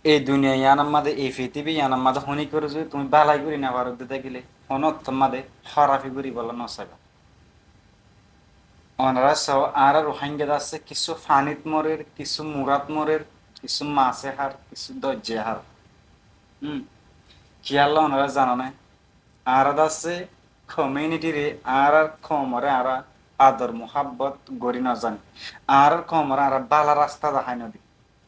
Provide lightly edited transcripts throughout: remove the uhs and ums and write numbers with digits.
এই দুনিয়া ইয়ানার মাঝে এই পৃথিবী ইয়ানার মাঝে হনি করে যদি তুমি বালাই করি না ভারত দিতে গেলে হনত মাঝে হরাফি করি বলা নসাইবা ওনারা সব আর রোহিঙ্গা আছে কিছু ফানিত মরের কিছু মুরাত মরের কিছু মাছে হার কিছু দজ্জে হার হুম কি আল্লাহ ওনারা জানা নাই আর আছে কমিউনিটি রে আর কমরে আর আদর মোহাব্বত গড়ি না জানি আর কমরে আর বালা রাস্তা দেখায় নদী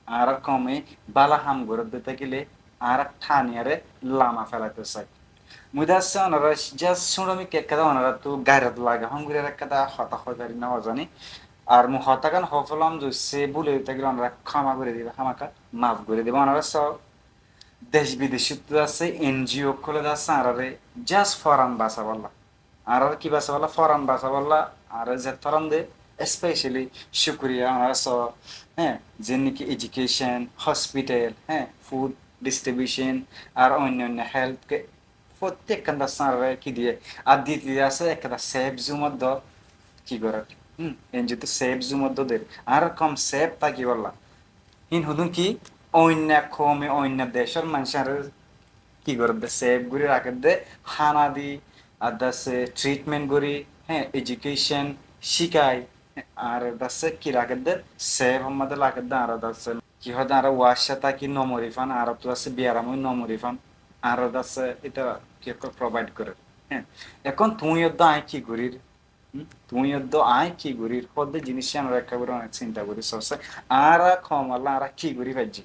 আর কমে বালা হাম গড়ে দিতে গেলে আর ঠানিয়ারে লামা ফেলাইতে চাই মুদাসে ওনারা জাস্ট শুনমি কে কাদা ওনারা তো গায়রাত লাগা হংগুরে কাদা হতা হয় পারি না জানি আর মু হতাকান হফলাম যে সে বলে দিতে গেলে ওনারা ক্ষমা করে দিবে আমাকে মাফ করে দিবে ওনারা সব দেশ বিদেশে তো আছে এনজিও খুলে যাচ্ছে আর জাস্ট ফরান বাসা বললা আর কি বাসা বললা ফরান বাসা বললা আর যে তরম দে স্পেশালি শুক্রিয়া ওনারা সব হ্যাঁ যে নাকি এডুকেশন হসপিটাল হ্যাঁ ফুড ডিস্ট্রিবিউশন আর অন্যান্য হেলথ প্রত্যেকটা সারে কি দিয়ে আর দ্বিতীয় আছে একটা সেফ জুমত কি করে এনজিও তো সেফ জুমত দের আর কম সেফ তা কি বললা হিন হুদুন কি অন্য কমে অন্য দেশের মানুষের কি করে দে সেফ করে রাখে দে হানা দি আর দাসে ট্রিটমেন্ট করি হ্যাঁ এডুকেশন শিখাই আর দাসে কি রাখে দে সেফ আমাদের রাখে দে আর দাসে কি হয় আর ওয়াশা তা কি নমরিফান আর তো আছে বিয়ারামই নমরিফান আর দাসে এটা কি প্রোভাইড করে হ্যাঁ এখন তুই আয় কি করির তুই আয় কি করির হদ্দে জিনিস আমরা একেবারে অনেক চিন্তা করি সবসময় আর কমাল্লা আর কি করি ভাজি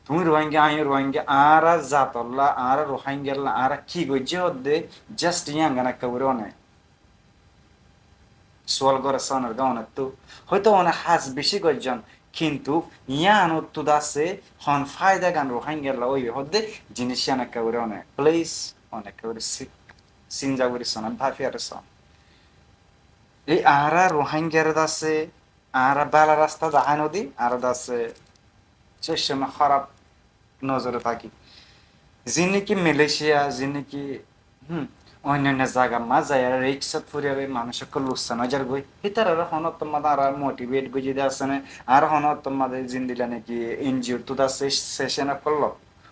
তুমি রোহিঙ্গা আই রোহিঙ্গা আর জাতল্লা আর রোহিঙ্গা আর কি গজ্জে হদ্দে জাস্ট ইয়াঙ্গান একেবারে অনেক সোয়াল করে সনের গাওনের তো হয়তো অনেক হাজ বেশি গজ্জন কিন্তু ইয়ান তো দাসে হন ফায়দা গান রোহিঙ্গা ওই হদ্দে জিনিস ইয়ান একেবারে অনেক প্লিজ অনেক একেবারে সিনজা করি সন ভাফি আর সন এই আরা রোহিঙ্গার দাসে আর বালা রাস্তা দাহাই নদী আর দাসে সে সময় খারাপ নজরে থাকি যিনি মালয়েশিয়া যিনি অন্যান্য জায়গা মা যায় আর রিক্সাত ফুরিয়ারে মানুষকে লুচ্ছা নজর গই হিতার আর হনত তোমাদের আর মোটিভেট গই যদি আছে না আর হনত তোমাদের জিন্দিলা নাকি এনজিও তো দাসে সেশন করলো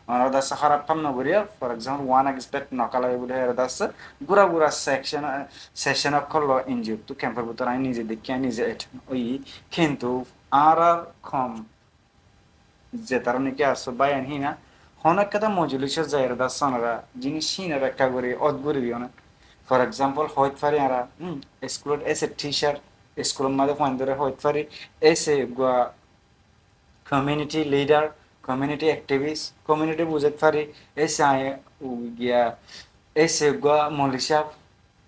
ওনার দাসে খারাপ কাম নগরিয়া ফর এক্সাম্পল ওয়ান এক্সপেক্ট নকালাই বলে এর দাসে গুড়া গুড়া সেশন করলো এনজিও তো ক্যাম্পের ভিতর আমি নিজে দেখি নিজে ওই কিন্তু আর কম যে তারা নাকি আসো বায়ান হিনা অনেক কথা মজলিসে যায় দা সনরা জিনিস হিনা ব্যাখ্যা করি অদ্ভুত অনেক ফর এক্সাম্পল হইতে পারি আরা স্কুলের এসে টিচার স্কুলের মাঝে ফোন ধরে হইতে পারি এসে community leader community activist community বুঝতে পারি এসে আয় গিয়া এসে মলিশা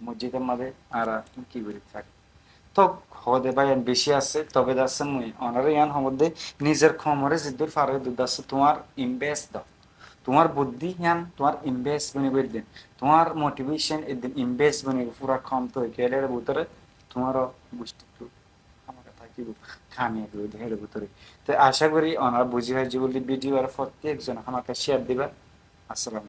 মসজিদের মাঝে আরা কি করি থাকে তো হদে ভাই বেশি আছে তবে দাসে মুই অনারে ইয়ান হমদে নিজের খমরে জিদ্দুর ফারে দুদাসে তোমার ইনভেস্ট দাও তোমার বুদ্ধি ইয়ান তোমার ইনভেস্ট বনি দিন তোমার মোটিভেশন এদিন ইনভেস্ট বনি পুরা কম তো কেলের ভিতরে তোমার গোষ্ঠী আমাকে থাকিব খামিয়ে দিব দেহের ভিতরে তো আশা করি ওনারা বুঝি হয় যে বলি ভিডিও আর প্রত্যেকজন আমাকে শেয়ার দিবা আসসালাম